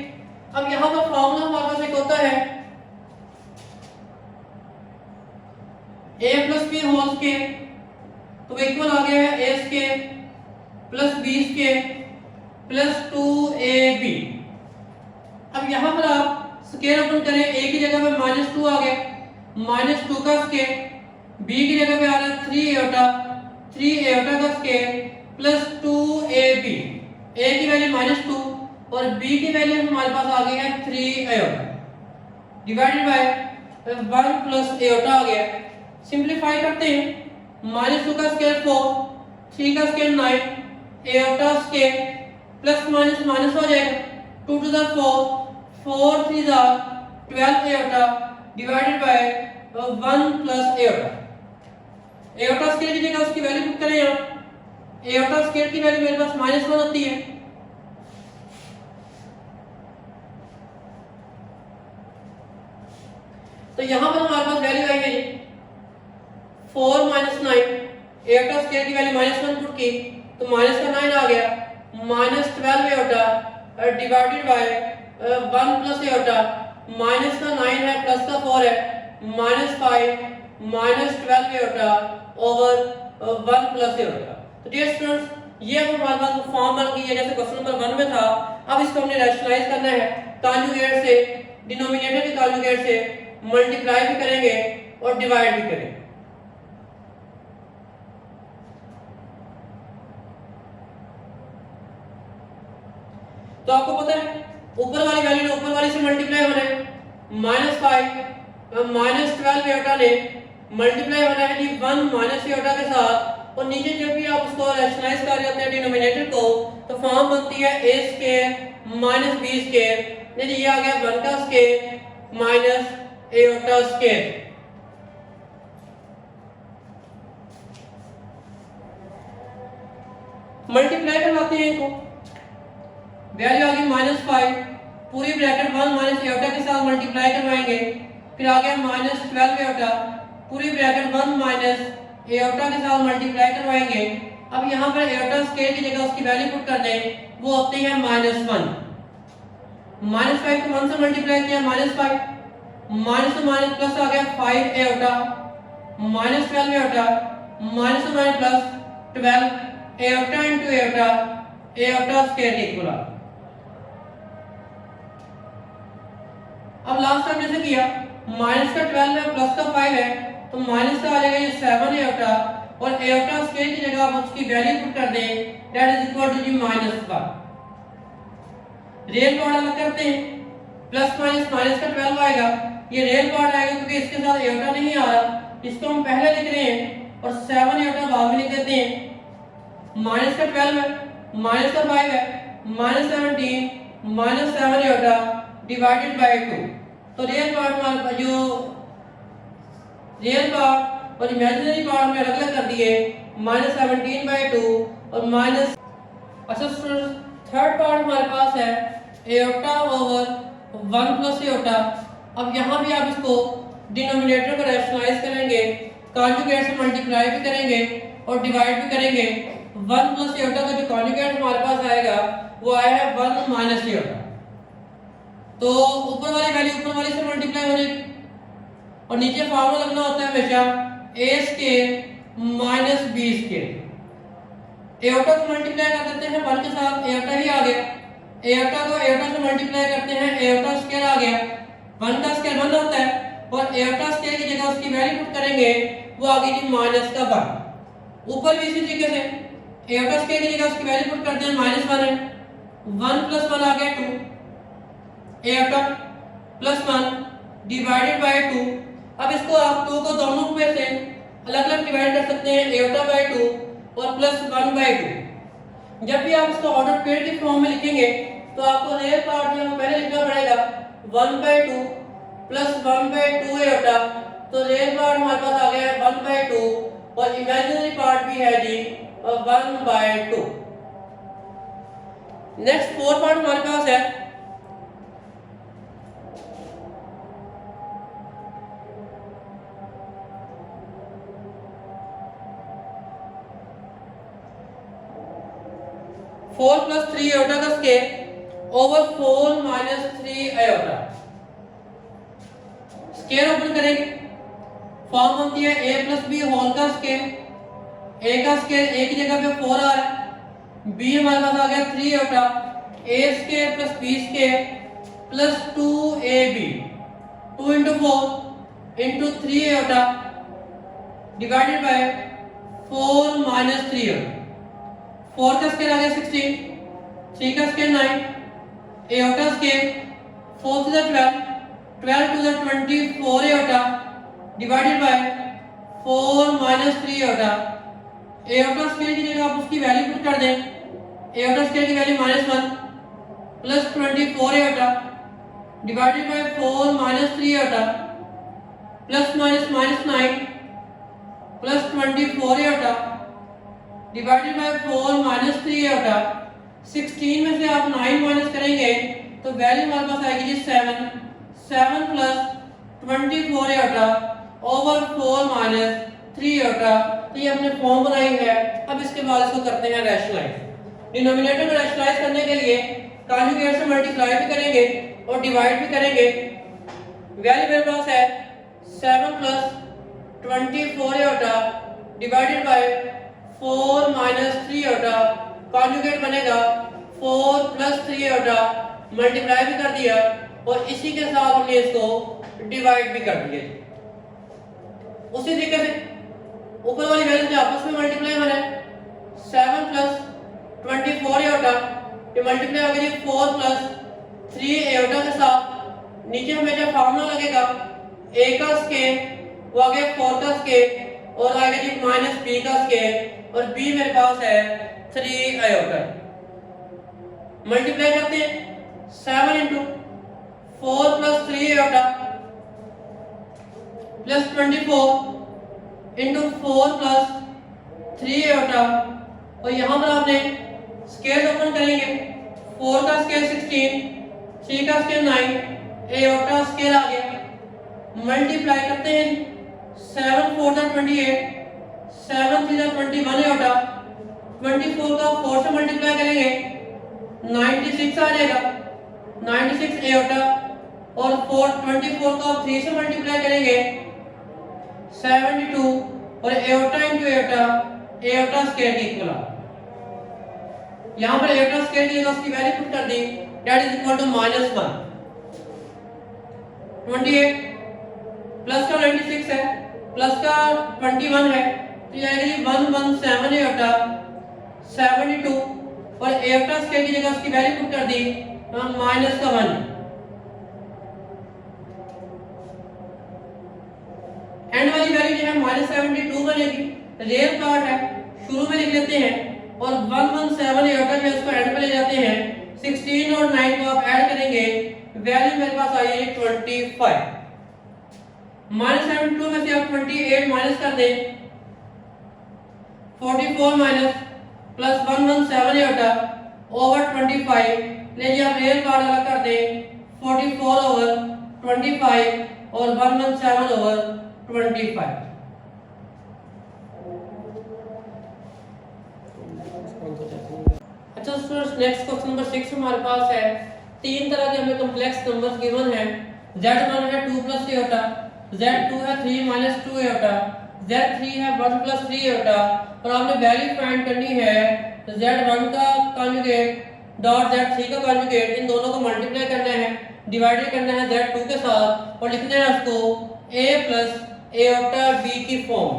अब यहां पर फार्मूला हमारे पास एक होता है a + b होल स्क्वायर, तो इक्वल आ गया है a square + b square + 2ab। अब यहां पर आप स्क्वायर ओपन करें, a की जगह पे -2 आ गया, -2 का स्क्वायर, b की जगह पे आ रहा है 3 एटा, 3 एटा का स्क्वायर + 2ab। a की वैल्यू -2 और b की वैल्यू हमारे पास आ गई है 3 एटा डिवाइडेड बाय 1 + एटा आ गया। सिंपलीफाई करते हैं, -2 का स्क्वायर 4, 3 का स्क्वायर 9, एटा स्क्वायर प्लस माइनस माइनस हो जाएगा, 2 to the 4, 4 3 are 12 Etah divided by 1 + Etah. Etah square की जगह उसकी वैल्यू पुट करें, यहाँ एटा स्क्वायर की वैल्यू मेरे पास -1 होती है, तो यहां पर हमारे पास वैल्यू आई है 4 - 9, एटा स्क्वायर की वैल्यू -1 पुट की तो माइनस का 9 आ गया, -12 एटा डिवाइडेड बाय 1 + एटा, माइनस का 9 है प्लस का 4 है, -5 -12 एटा ओवर 1 + एटा। तो डियर स्टूडेंट्स, ये अब हमारे पास फॉर्म बन गई है जैसे क्वेश्चन नंबर 1 में था। अब इसको हमने रैशनलाइज करना है, कॉन्जुगेट से, डिनोमिनेटर के कॉन्जुगेट से मल्टीप्लाई भी करेंगे और डिवाइड भी करेंगे। तो आपको पता है ऊपर वाली वैल्यू ऊपर वाली से मल्टीप्लाई होना है, -5 -12 एटा ने मल्टीप्लाई होना है जी 1 - एटा के साथ, और नीचे जब भी आप उसको रैशनलाइज कर रहे होते हैं डिनोमिनेटर को, तो फॉर्म बनती है a square minus b square, यानी ये आ गया 1 का स्क्वायर माइनस एटा स्क्वायर। मल्टीप्लाई करवाते हैं इनको, वैल्यू आ गई -5, पूरी ब्रैकेट 1 माइनस एटा के साथ मल्टीप्लाई करवाएंगे, फिर आ गया -12 एटा, पूरी ब्रैकेट 1 माइनस एटा के साथ मल्टीप्लाई करवाएंगे। अब यहाँ पर एटा स्क्वायर की जगह उसकी वैल्यू पुट कर दें, वो होती है -1। -5 को 1 से मल्टीप्लाई किया -5, माइनस से माइनस प्लस आ गया 5 एटा, -12 एटा, माइनस से माइनस प्लस 12 एटा इंटू एटा, एटा स्क्वायर इक्वल। अब लास्ट टाइम जैसे किया, माइनस का 12 है प्लस का 5 है, तो माइनस का आ जाएगा ये 7 एटा, और एटा स्क्वायर की जगह आप उसकी वैल्यू पुट कर दें, दैट इज इक्वल टू जी -1। रियल पार्ट अलग करते हैं, प्लस माइनस माइनस का 12 आएगा, ये रियल पार्ट आएगा क्योंकि इसके साथ एटा नहीं आ रहा, इसको हम पहले लिख रहे हैं और 7 एटा बाद में लिख देते हैं। माइनस का 12 है, माइनस का 5 है, -17 -7 एटा डिवाइडेड बाय 2। तो रियल पार्ट हमारे जो रियल पार्ट और इमेजिनरी पार्ट में अलग अलग कर दिए, -17/2 और माइनस। अच्छा थर्ड पार्ट हमारे पास है एटा ओवर 1 प्लस एटा। अब यहाँ भी आप इसको डिनोमिनेटर को रैशनलाइज करेंगे, कॉन्जुगेट से मल्टीप्लाई भी करेंगे और डिवाइड भी करेंगे। 1 प्लस एटा का जो कॉन्जुगेट हमारे पास आएगा वो आया है 1 माइनस एटा, तो ऊपर वाली वैल्यू ऊपर वाली से मल्टीप्लाई हो जाएगी और नीचे फॉर्मूला लगना होता है हमेशा a square minus b square. एटा को मल्टीप्लाई कर देते हैं 1 के साथ, एटा ही आ गया, एटा को एटा से मल्टीप्लाई करते हैं, एटा स्क्वायर आ गया, 1 का स्क्वायर 1 होता है, और एटा स्क्वायर की जगह उसकी वैल्यू पुट करेंगे, वो आ गई जी -1। ऊपर भी इसी तरीके से एटा स्क्वायर की जगह उसकी वैल्यू पुट करते हैं, -1 है, 1 + 1 आ गया 2, एटा + 1 डिवाइडेड बाय 2। अब इसको आप 2 को दोनों में से अलग अलग डिवाइड कर सकते हैं, एटा बाय 2 और +1/2। जब भी आप इसको ऑर्डर पेयर की फॉर्म में लिखेंगे तो आपको रियल पार्ट जो है पहले लिखना पड़ेगा 1/2 + 1/2 एटा, तो रियल पार्ट हमारे पास आ गया 1/2 और इमेजिनरी पार्ट भी है जी 1/2। नेक्स्ट फोर्थ पार्ट हमारे पास है 4 + 3 एटा का स्क्वायर ओवर 4 - 3 एटा। स्क्वायर ओपन करेंगे, फॉर्म बनती है a + b होल का स्क्वायर। a का स्क्वायर a की जगह पे 4 आ रहा है, b हमारे पास आ गया 3 एटा, a square + b square + 2ab, 2 × 4 × 3 Etah divided by 4 - 3 एटा। 4 का स्क्वायर आ गया 16, 3 का square 9, Etah square 4 to the 12, 12 to the 24 Etah divided by 4 - 3 Etah. Etah square की जगह आप उसकी वैल्यू पुट कर दें, एटा स्क्वायर की value -1 + 24 Etah divided by 4 - 3 Etah +- -9 + 24 Etah divided by 4 - 3 एटा। 16 में से आप 9 माइनस करेंगे तो वैल्यू हमारे पास आएगी जी 7 + 24 एटा ओवर 4 - 3 एटा। तो ये हमने फॉर्म बनाई है। अब इसके बाद इसको करते हैं रैशनलाइज। डिनोमिनेटर को रैशनलाइज करने के लिए कॉन्जुगेट से मल्टीप्लाई भी करेंगे और डिवाइड भी करेंगे। वैल्यू मेरे पास है 7 + 24 एटा डिवाइडेड बाय 4 - 3 एटा, कॉन्जुगेट बनेगा 4 + 3 एटा, मल्टीप्लाई भी कर दिया और इसी के साथ हमने इसको डिवाइड भी कर दिया। उसी तरीके से ऊपर वाली वैल्यू से आपस में मल्टीप्लाई हो रहा है, 7 + 24 एटा ये मल्टीप्लाई हो गया 4 + 3 एटा के साथ। नीचे हमेशा फार्मूला लगेगा a का स्क्वायर वो आ गया 4 का स्क्वायर और आएगा जी -b का स्क्वायर और बी मेरे पास है 3 आयोटा। मल्टीप्लाई करते हैं 7 into 4 plus 3 iota plus 24 into 4 plus 3 iota, और यहाँ पर आपने स्केल ओपन करेंगे। 4 का स्केल 16, 3 का स्केल 9, आयोटा स्केल आ गया। मल्टीप्लाई करते हैं 7 4 जा 28, 7 3 जा 21 आयोटा। 24 का 4 से मल्टीप्लाई करेंगे 96 आ जाएगा, 96 आयोटा, और 24 का 3 से मल्टीप्लाई करेंगे 72, और iota into iota, iota square की इक्वल आ। यहाँ पर आयोटा स्केल की उसकी वैल्यू पुट कर दी, that is equal to -1। 28 plus का 96 है, प्लस का 21 है, तो ये आएगा जी 117 आयोटा 72, और आयोटा स्केल की जगह उसकी वैल्यू पुट कर दी माइनस का 1। एंड वाली वैल्यू जो है -72 बनेगी। रियल पार्ट है, शुरू में लिख लेते हैं, और 117 आयोटा जो है उसको एंड पे ले जाते हैं। 16 और 9 को आप ऐड करेंगे, वैल्यू मेरे पास आई है 25। -72 में से आप 28 माइनस कर दें, 44 माइनस प्लस 117 आयोटा ओवर 25, ले आप रियल पार्ट अलग कर दें, 44 ओवर 25 और 117 ओवर 25। अच्छा स्टूडेंट्स, नेक्स्ट क्वेश्चन नंबर 6 हमारे पास है। तीन तरह के हमें कॉम्प्लेक्स नंबर्स गिवन है। Z1 है 2 प्लस आयोटा, Z2 है 3 माइनस 2 आयोटा, Z3 है 1 प्लस 3 आयोटा, और आपने वैल्यू फाइंड करनी है Z1 का कॉन्जुगेट डॉट Z3 का कॉन्जुगेट, इन दोनों को मल्टीप्लाई करना है, डिवाइडेड करना है Z2 के साथ, और लिखना है उसको A प्लस आयोटा B की फॉर्म।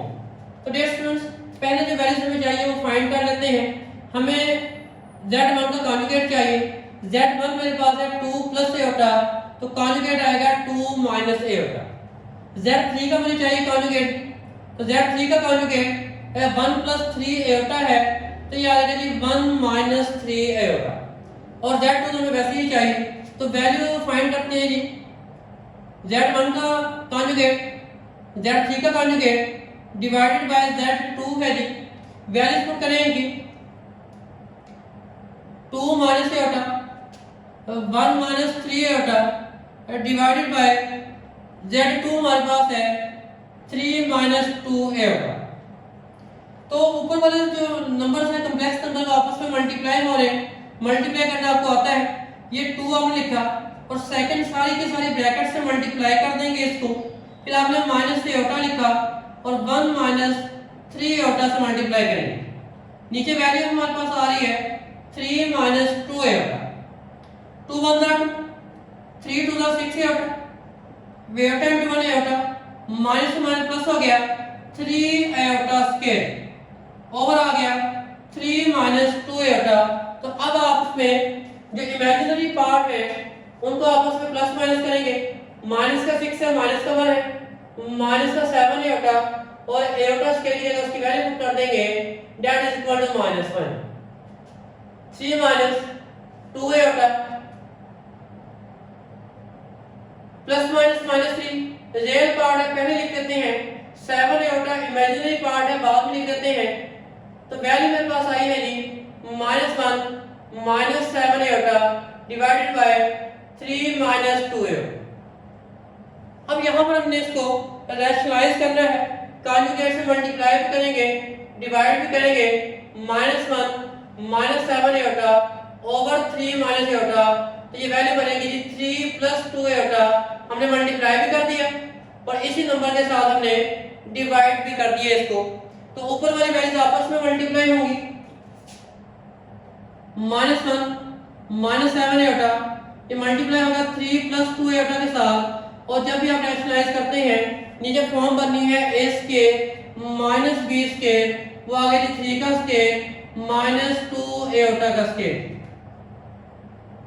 तो डियर स्टूडेंट्स, पहले जो वैल्यूज हमें चाहिए वो फाइंड कर लेते हैं। हमें Z1 का कॉन्जुगेट चाहिए। Z1 मेरे पास है 2 प्लस आयोटा, तो कॉन्जुगेट आएगा 2 माइनस आयोटा। Z3 का मुझे चाहिए कॉन्जुगेट, तो Z3 का कॉन्जुगेट 1 प्लस 3 आयोटा है, तो ये आ जाएगा जी 1 माइनस 3 आयोटा, और Z2 तो हमें वैसे ही चाहिए, तो वैल्यू फाइंड करते हैं जी। Z1 का कॉन्जुगेट Z3 का कॉन्जुगेट डिवाइडेड बाय Z2 है जी, वैल्यूज पुट करेंगे 2 minus iota 1 minus 3 iota divided by Z2 हमारे पास है 3 माइनस 2 आयोटा। तो ऊपर वाले जो नंबर्स हैं कॉम्प्लेक्स नंबर आपस में मल्टीप्लाई हो रहे हैं, मल्टीप्लाई करना आपको आता है। ये 2 आपने लिखा और सेकंड सारी के सारी ब्रैकेट से मल्टीप्लाई कर देंगे इसको, फिर आपने माइनस आयोटा लिखा और 1 माइनस 3 आयोटा से मल्टीप्लाई करेंगे। नीचे वैल्यू हमारे पास आ रही है 3 माइनस 2 आयोटा, 2 1 जा 2, 3 2 जा 6 iota, iota into 1 iota, minus से माइनस प्लस हो गया 3 आयोटा स्क्वायर, ओवर आ गया 3 माइनस 2 आयोटा। तो अब आपस में जो इमेजिनरी पार्ट है उनको आपस में प्लस माइनस करेंगे। माइनस का 6 है, माइनस का 1 है, माइनस का 7 आयोटा, और आयोटा स्क्वायर की जगह उसकी वैल्यू पुट कर देंगे, that is equal to -1। 3 minus 2 iota plus minus -3, real part है पहले लिख देते हैं, 7 आयोटा इमेजिनरी पार्ट है बाद में लिख देते हैं। तो वैल्यू मेरे पास आई है जी -1 minus 7 iota divided by 3 minus 2 iota. अब यहाँ पर हमने इसको रैशनलाइज करना है, कॉन्जुगेट से मल्टीप्लाई भी करेंगे, डिवाइड भी करेंगे, -1 minus 7 iota over 3 minus iota, तो ये वैल्यू बनेगी जी 3 प्लस 2 आयोटा। हमने मल्टीप्लाई भी कर दिया और इसी नंबर के साथ हमने डिवाइड भी कर दिया इसको, तो ऊपर वाली वैल्यूज आपस में मल्टीप्लाई होंगी। -1 माइनस 7 आयोटा ये मल्टीप्लाई होगा 3 प्लस 2 आयोटा के साथ, और जब भी आप रैशनलाइज करते हैं नीचे फॉर्म बननी है a square minus b square, वो आ गया जी 3 का स्क्वायर माइनस 2 आयोटा का square,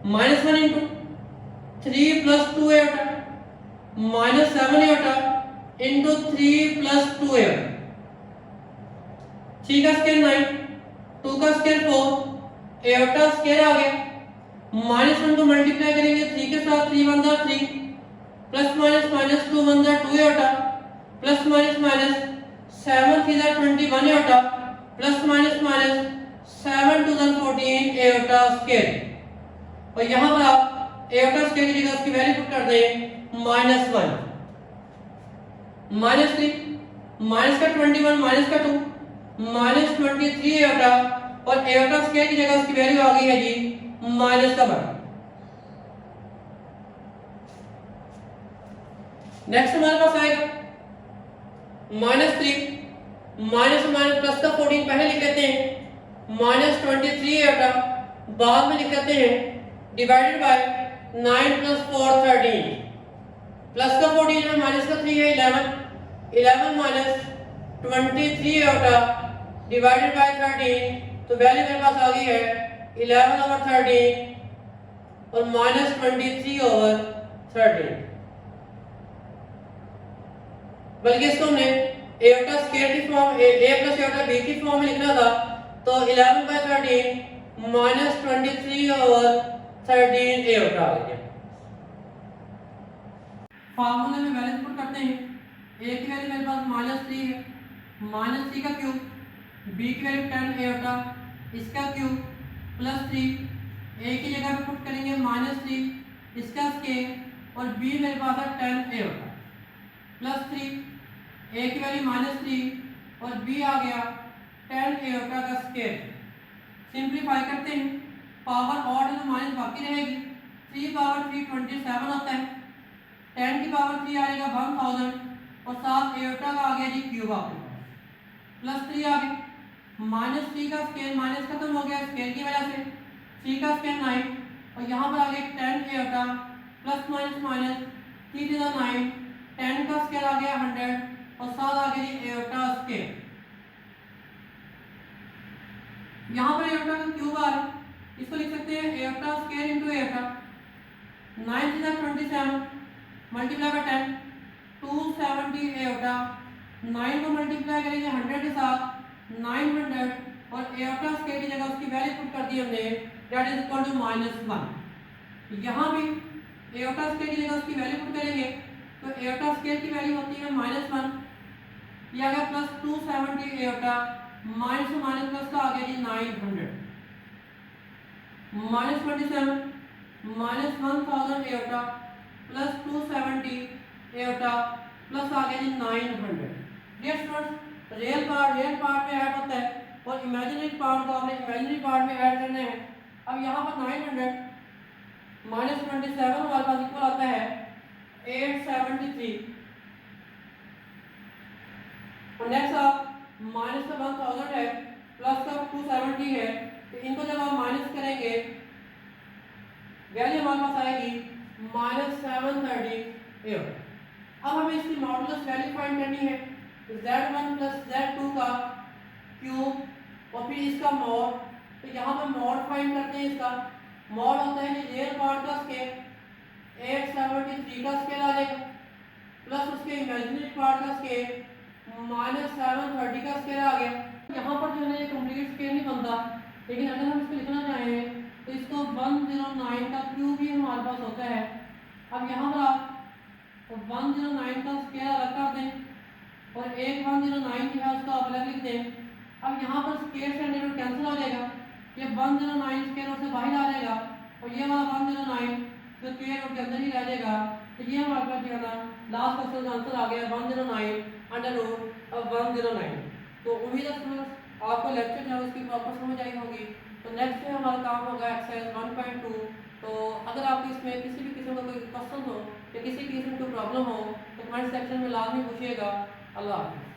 -1 into 3 plus 2 iota minus 7 iota into 3 plus 2 iota, 3 का स्क्वायर 9, 2 का स्क्वायर 4, एटा स्क्वायर आ गया। -1 को मल्टीप्लाई करेंगे 3 के साथ, 3 1 जा 3, प्लस माइनस माइनस 2 1 जा 2 एटा, प्लस माइनस माइनस 7 3 जा 21 एटा, प्लस माइनस माइनस 7 2 जा 14 एटा स्क्वायर। और यहाँ पर आप एटा स्क्वायर की जगह उसकी वैल्यू पुट कर दें -1, -3, माइनस का 21 माइनस का 2, -23 एटा, और एटा स्क्वायर की जगह उसकी वैल्यू आ गई है जी माइनस का वन। नेक्स्ट हमारे पास आएगा -3, माइनस माइनस प्लस का 14 पहले लिख लेते हैं, -23 एटा बाद में लिख लेते हैं, डिवाइडेड बाय 9 + 4 13, प्लस का 14 है, माइनस का 3 है 11, 11 माइनस 23 एटा डिवाइडेड बाय 13, तो वैल्यू मेरे पास आ गई है 11/13 और -23/13। बल्कि इसको हमने एटा स्क्वायर की फॉर्म a + एटा b की फॉर्म में लिखना था, तो 11/13 -23/13 एटा आ गया। फार्मूले में वैल्यूज पुट करते हैं। a की वैल्यू मेरे पास -3 है, -3 का क्यूब, b की वैल्यू 10 एटा, इसका क्यूब +3, a की जगह पे पुट करेंगे -3, इसका स्क्वायर, और b मेरे पास है 10 एटा, +3, a की वैल्यू -3 और b आ गया 10 एटा का स्क्वायर। सिंपलीफाई करते हैं, पावर ऑड है तो माइनस बाकी रहेगी, 3 पावर 3 27 होता है, 10 की पावर 3 आएगा 1000, और साथ एटा का आ गया जी क्यूब आपके पास, +3 आ गया, -3 का स्क्वायर, माइनस खत्म हो गया स्क्वायर की वजह से, 3 का स्क्वायर 9, और यहाँ पर आ गया 10 एटा, प्लस माइनस माइनस 3 × 9, 10 का स्क्वायर आ गया 100, और साथ आ गया जी एटा स्क्वायर। यहाँ पर एटा का क्यूब आ रहा है, इसको लिख सकते हैं एटा square into Etah, 9 × 27 multiply by 10, 270 एटा, 9 को मल्टीप्लाई करेंगे 100 के साथ 900, और एटा स्क्वायर की जगह उसकी वैल्यू पुट कर दी हमने, दैट इज इक्वल टू -1। यहाँ भी एटा स्क्वायर की जगह उसकी वैल्यू पुट करेंगे, तो एटा स्क्वायर की वैल्यू होती है -1, ये आ गया +270 एटा, माइनस माइनस प्लस का आ गया जी 900, -27 -1000 एटा +270 एटा प्लस आ गया जी 900। डियर स्टूडेंट्स, रियल पार्ट में ऐड होता है और इमेजिनरी पार्ट को आपने इमेजिनरी पार्ट में ऐड करना है। अब यहाँ पर 900 -27 हमारे पास इक्वल आता है 873, और नेक्स्ट आप माइनस का 1000 है, प्लस का 270 है, तो इनको जब आप माइनस करेंगे वैल्यू हमारे पास आएगी -738। अब हमें इसकी मॉडुलस वैल्यू फाइंड करनी है, z1 + z2 का क्यूब और फिर इसका मॉड। तो यहाँ पर मॉड फाइंड करते हैं, इसका मॉड होता है रियल पार्ट का स्क्वायर, 873 का स्क्वायर आ जाएगा, प्लस उसके इमेजिनरी पार्ट का स्क्वायर -730 का स्क्वायर आ गया। यहाँ पर जो है ये कंप्लीट स्क्वायर नहीं बनता, लेकिन अगर हम इसको लिखना चाहें तो इसको 109 का क्यूब भी हमारे पास होता है। अब यहाँ पर आप 109 का स्क्वायर अलग कर दें और 109 जो है उसको आप अलग लिख दें। अब यहाँ पर स्क्वायर से अंडर कैंसिल हो जाएगा, ये 109 स्क्वायर रूट से बाहर आ जाएगा, और ये वाला 109 जो स्क्वायर रूट के अंदर ही रह जाएगा। तो ये हमारे पास जो है ना लास्ट क्वेश्चन का आंसर आ गया 109 अंडर रूट ऑफ 109। तो उम्मीद है स्टूडेंट्स आपको लेक्चर जो है उसकी प्रॉपर समझ आई होगी। तो नेक्स्ट में हमारा काम होगा एक्सरसाइज 1.2। तो अगर आपको इसमें किसी भी किस्म का कोई क्वेश्चन हो या किसी किस्म की प्रॉब्लम हो तो कमेंट सेक्शन में लाजमी पूछिएगा। अल्लाह हाफ़िज़।